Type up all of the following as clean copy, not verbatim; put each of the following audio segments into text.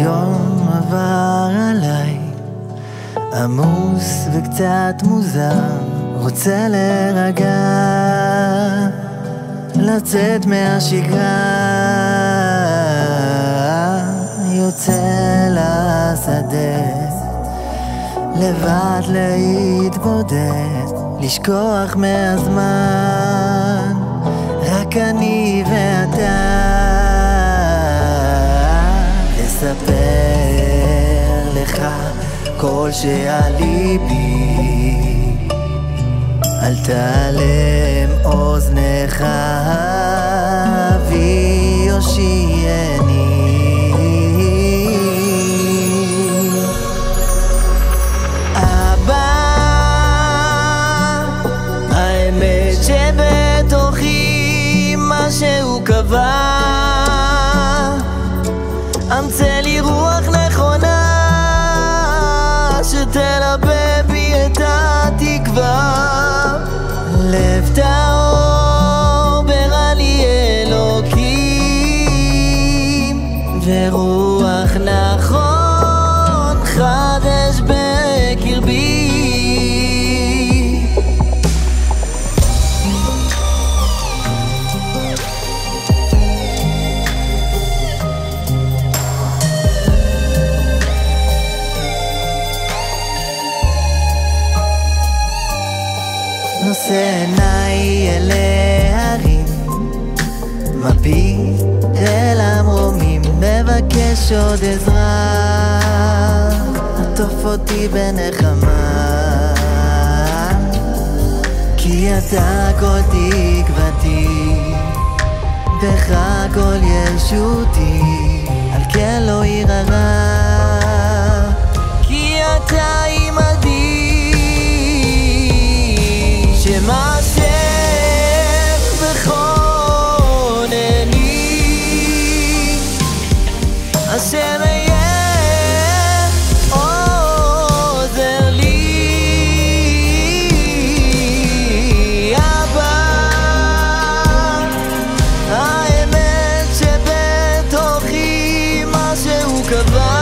היום עבר עליי עמוס וקצת מוזר, רוצה להירגע, לצאת מהשגרה, יוצא לשדה, לבד להתבודד, לשכוח מהזמן, רק אני ואתה, לספר לך כל שעל ליבי, אל תעלם אוזנך ויושיעני. אבא, האמת שבתוכי משהו קבע, אמצא לי רוח נכונה שתלבא בי את התקווה, לב טהור ברא לי אלוקים, ורוח נכון חדש בקרבי. נושא עיניי אל ההרים, מביט אל המרומים, מבקש עוד עזרה, עטוף אותי בנחמה, כי אתה כל תקוותי, בך כל ישותי, על כן לא יראה, כי אתה עמדי. שמעשר בכונני, השם יהיה עוזר לי. אבא, האמת שבתוכי משהו קבע,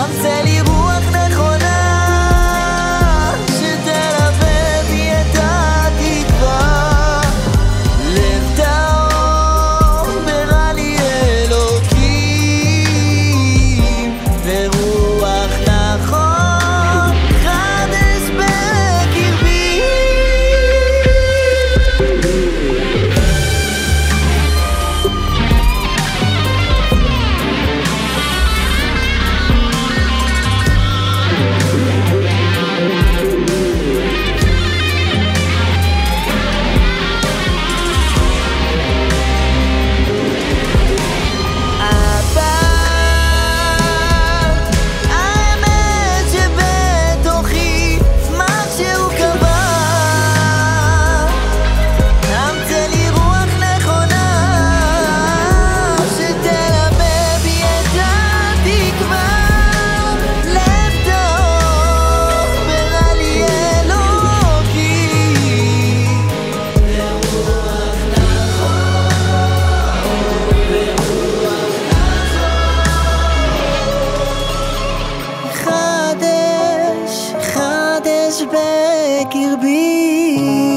אמצא לי רוח נכונה בקרבי.